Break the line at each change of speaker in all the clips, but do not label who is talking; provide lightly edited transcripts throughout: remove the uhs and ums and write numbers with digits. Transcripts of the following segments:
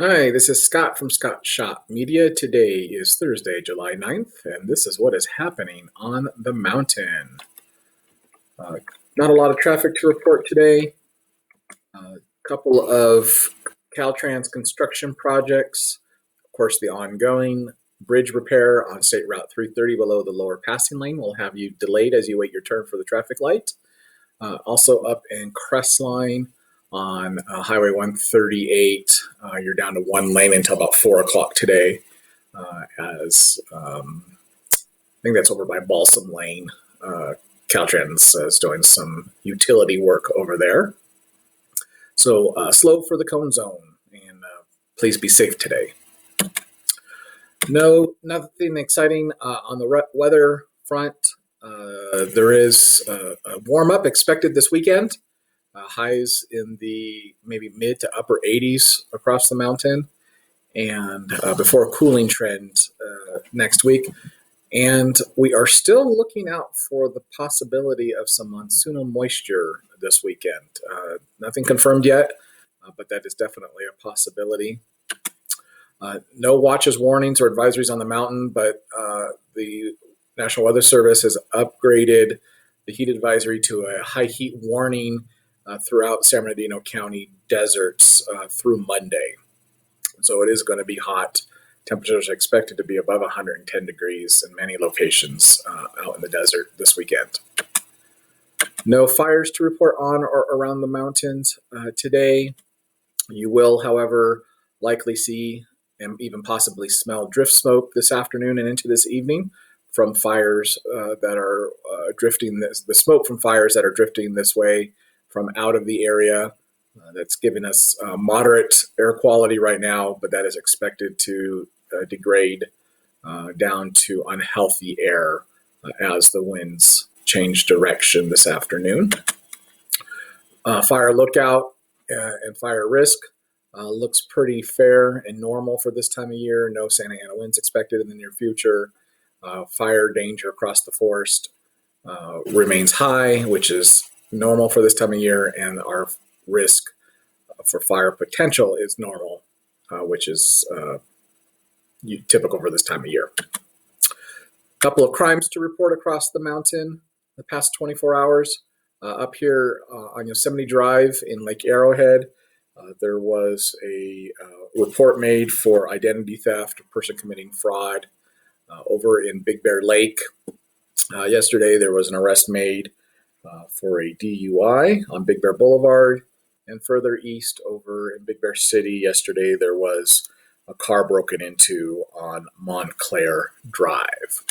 Hi, this is Scott from Scott Shop Media. Today is Thursday, July 9th, and this is what is happening on the mountain. Uh, Not a lot of traffic to report today. A couple of Caltrans construction projects. Of course, the ongoing bridge repair on State Route 330 below the lower passing lane will have you delayed as you wait your turn for the traffic light. Also up in Crestline on Highway 138, you're down to one lane until about 4 o'clock today, as I think that's over by Balsam Lane. Caltrans is doing some utility work over there. So slow for the cone zone, and please be safe today. No, nothing exciting on the weather front. There is a warm up expected this weekend. Highs in the maybe mid to upper 80s across the mountain, and before a cooling trend next week. And we are still looking out for the possibility of some monsoonal moisture this weekend. Nothing confirmed yet, but that is definitely a possibility. No watches, warnings, or advisories on the mountain, but the National Weather Service has upgraded the heat advisory to a high heat warning throughout San Bernardino County deserts through Monday. So it is going to be hot. Temperatures are expected to be above 110 degrees in many locations out in the desert this weekend. No fires to report on or around the mountains today. You will, however, likely see and even possibly smell drift smoke this afternoon and into this evening from fires that are drifting, the smoke from fires that are drifting this way from out of the area. That's giving us moderate air quality right now, but that is expected to degrade down to unhealthy air as the winds change direction this afternoon. Fire lookout and fire risk looks pretty fair and normal for this time of year. No Santa Ana winds expected in the near future. Fire danger across the forest remains high, which is normal for this time of year, and our risk for fire potential is normal, which is typical for this time of year. A couple of crimes to report across the mountain the past 24 hours. Up here on Yosemite Drive in Lake Arrowhead, there was a report made for identity theft, a person committing fraud. Over in Big Bear Lake, yesterday there was an arrest made for a DUI on Big Bear Boulevard. And further east over in Big Bear City yesterday, there was a car broken into on Montclair Drive.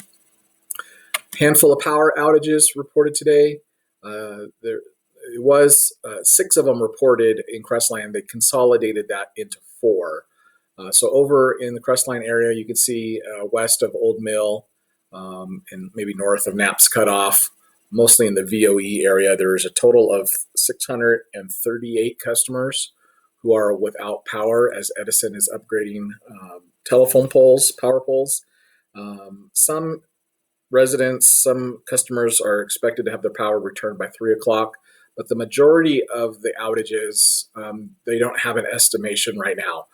Handful of power outages reported today. There it was 6 of them reported in Crestline. They consolidated that into 4. So over in the Crestline area, you can see west of Old Mill and maybe north of Knapp's Cutoff, mostly in the VOE area, there's a total of 638 customers who are without power as Edison is upgrading telephone poles, power poles. Some residents, some customers are expected to have their power returned by 3 o'clock, but the majority of the outages, they don't have an estimation right now.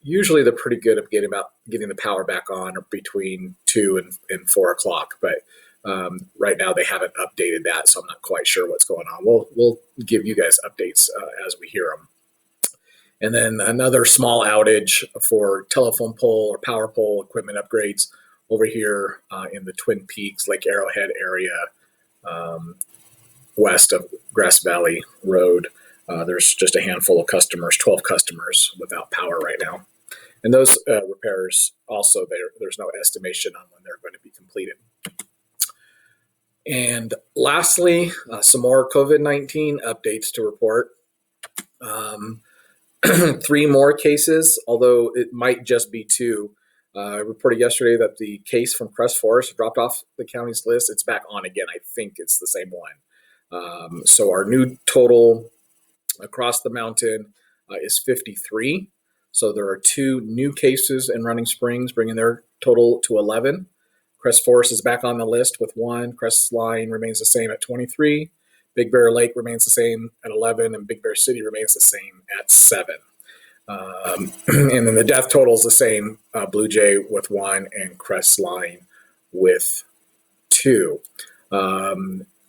Usually they're pretty good at getting the power back on between 2 and 4 o'clock, but right now they haven't updated that, so I'm not quite sure what's going on. We'll give you guys updates as we hear them. And then another small outage for telephone pole or power pole equipment upgrades over here in the Twin Peaks, Lake Arrowhead area, west of Grass Valley Road. There's just a handful of customers, 12 customers without power right now. And those repairs also, there's no estimation on when they're going to be completed. And lastly, some more COVID-19 updates to report. 3 more cases, although it might just be 2. I reported yesterday that the case from Crest Forest dropped off the county's list. It's back on again. I think it's the same one. So our new total across the mountain is 53. So there are 2 new cases in Running Springs, bringing their total to 11. Crest Forest is back on the list with 1. Crestline remains the same at 23. Big Bear Lake remains the same at 11, and Big Bear City remains the same at 7. And then the death total is the same, Blue Jay with 1 and Crestline with 2.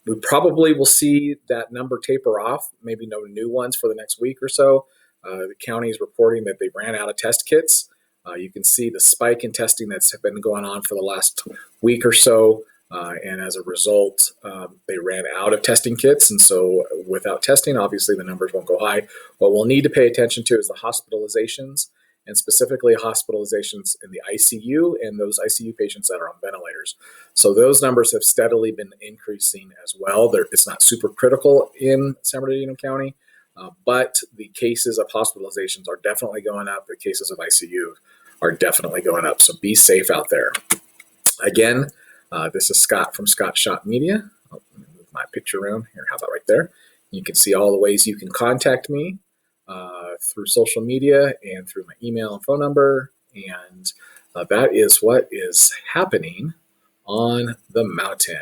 We probably will see that number taper off, maybe no new ones for the next week or so. The county is reporting that they ran out of test kits. You can see the spike in testing that's been going on for the last week or so. And as a result, they ran out of testing kits. And so without testing, obviously the numbers won't go high. What we'll need to pay attention to is the hospitalizations, and specifically hospitalizations in the ICU and those ICU patients that are on ventilators. So those numbers have steadily been increasing as well. It's not super critical in San Bernardino County, but the cases of hospitalizations are definitely going up. The cases of ICU are definitely going up. So be safe out there. Again, this is Scott from Scott Shot Media. I'll move my picture around here. How about right there? You can see all the ways you can contact me through social media and through my email and phone number. And that is what is happening on the mountain.